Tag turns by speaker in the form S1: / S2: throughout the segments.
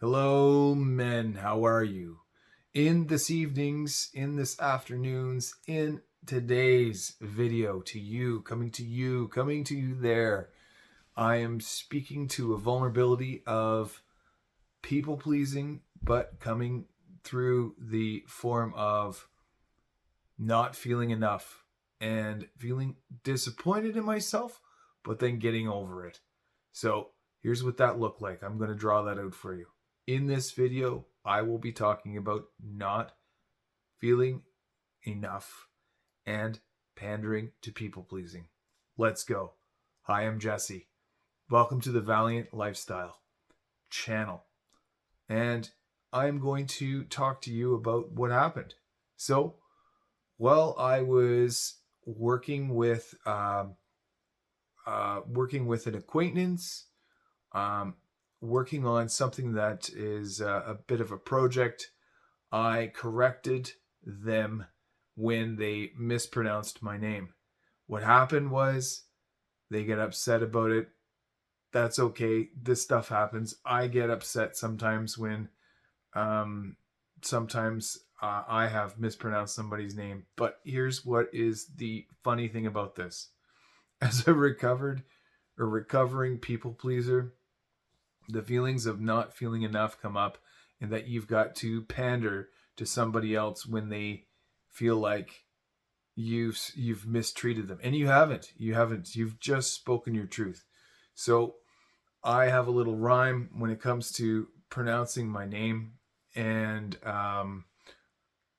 S1: Hello, men. How are you? In this evenings, in this afternoons, in today's video coming to you there, I am speaking to a vulnerability of people pleasing, but coming through the form of not feeling enough and feeling disappointed in myself, but then getting over it. So here's what that looked like. I'm going to draw that out for you. In this video, I will be talking about not feeling enough and pandering to people pleasing. Let's go. Hi, I'm Jesse. Welcome to the Valiant Lifestyle channel. And I'm going to talk to you about what happened. So, I was working with an acquaintance, um, working on something that is a bit of a project. I corrected them when they mispronounced my name. What happened was they get upset about it. That's okay. This stuff happens. I get upset sometimes when I have mispronounced somebody's name. But here's what is the funny thing about this. As a recovering people pleaser, the feelings of not feeling enough come up, and that you've got to pander to somebody else when they feel like you've mistreated them, and you've just spoken your truth. So I have a little rhyme when it comes to pronouncing my name, and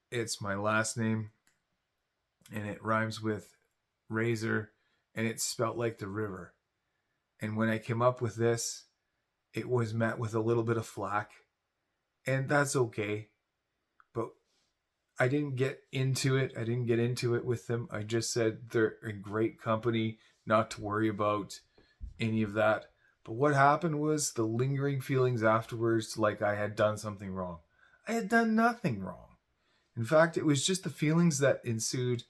S1: it's my last name, and it rhymes with razor, and it's spelt like the river. And when I came up with this, it was met with a little bit of flack, and that's okay. But I didn't get into it. I didn't get into it with them. I just said they're a great company, not to worry about any of that. But what happened was the lingering feelings afterwards, like I had done something wrong. I had done nothing wrong. In fact, it was just the feelings that ensued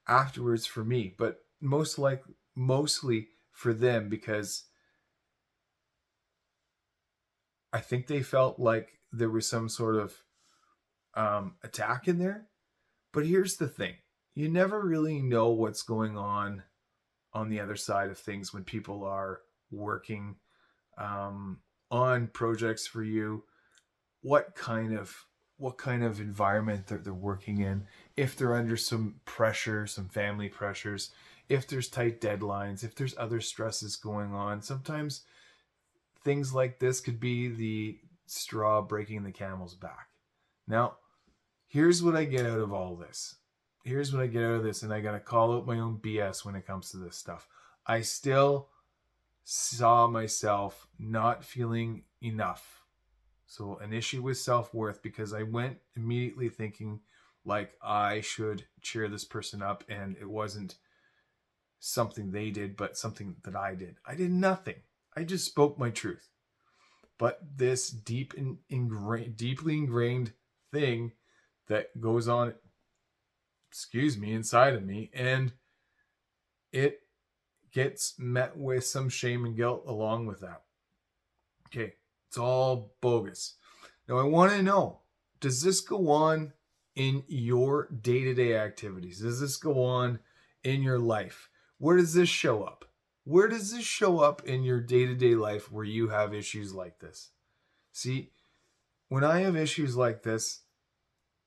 S1: afterwards for me, but mostly for them, because I think they felt like there was some sort of attack in there. But here's the thing: you never really know what's going on the other side of things when people are working on projects for you. What kind of environment that they're working in, if they're under some pressure, some family pressures, if there's tight deadlines, if there's other stresses going on. Sometimes things like this could be the straw breaking the camel's back. Now, here's what I get out of all this. Here's what I get out of this, and I gotta call out my own BS when it comes to this stuff. I still saw myself not feeling enough. So an issue with self-worth, because I went immediately thinking like I should cheer this person up, and it wasn't something they did, but something that I did. I did nothing. I just spoke my truth. But this deeply ingrained thing that goes on, inside of me, and it gets met with some shame and guilt along with that. Okay, it's all bogus. Now I want to know, does this go on in your day-to-day activities? Does this go on in your life? Where does this show up? Where does this show up in your day-to-day life where you have issues like this? See, when I have issues like this,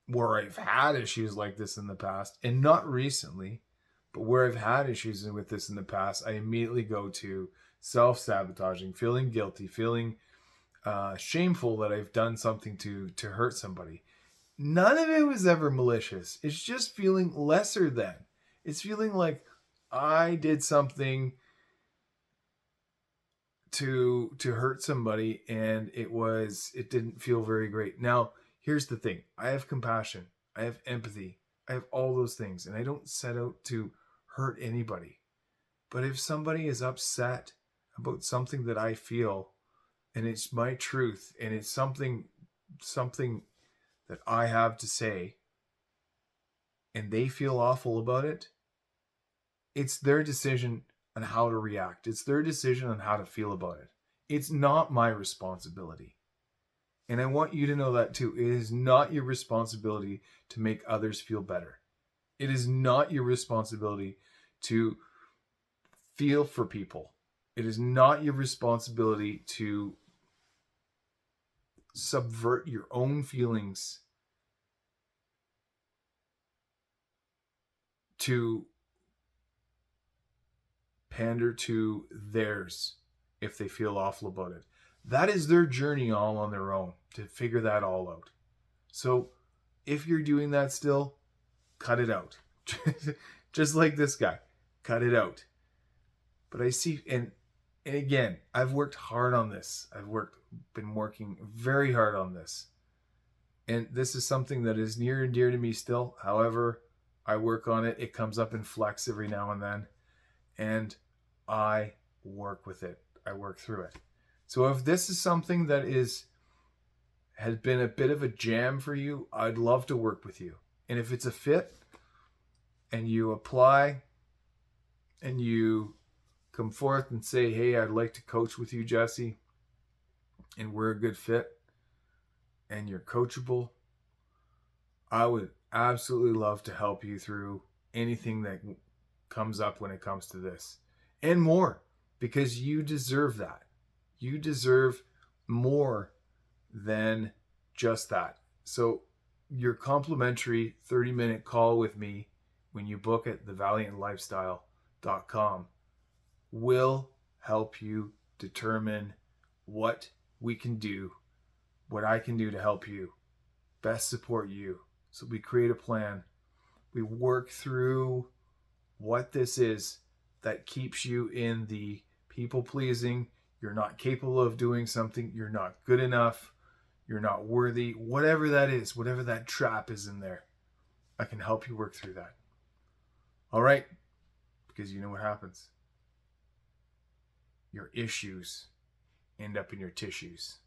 S1: where I've had issues like this in the past, and not recently, but where I've had issues with this in the past, I immediately go to self-sabotaging, feeling guilty, feeling shameful that I've done something to hurt somebody. None of it was ever malicious. It's just feeling lesser than. It's feeling like I did something to hurt somebody, and it didn't feel very great. Now, here's the thing. I have compassion. I have empathy. I have all those things, and I don't set out to hurt anybody. But if somebody is upset about something that I feel, and it's my truth, and it's something that I have to say, and they feel awful about it, it's their decision on how to react. It's their decision on how to feel about it. It's not my responsibility. And I want you to know that too. It is not your responsibility to make others feel better. It is not your responsibility to feel for people. It is not your responsibility to subvert your own feelings to pander to theirs if they feel awful about it. That is their journey all on their own to figure that all out. So if you're doing that still, cut it out. Just like this guy, cut it out. But I see, and again, I've worked hard on this. Been working very hard on this. And this is something that is near and dear to me still. However, I work on it. It comes up in flex every now and then. And I work with it. I work through it. So if this is something that has been a bit of a jam for you, I'd love to work with you. And if it's a fit and you apply and you come forth and say, hey, I'd like to coach with you, Jesse, and we're a good fit and you're coachable, I would absolutely love to help you through anything that comes up when it comes to this and more, because you deserve that. You deserve more than just that. So your complimentary 30-minute call with me when you book at thevaliantlifestyle.com will help you determine what we can do, what I can do to help you, best support you. So we create a plan. We work through what this is that keeps you in the people pleasing. You're not capable of doing something. You're not good enough. You're not worthy. Whatever that is, whatever that trap is in there, I can help you work through that. All right? Because you know what happens. Your issues end up in your tissues.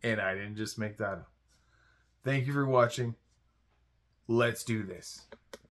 S1: And I didn't just make that up. Thank you for watching. Let's do this.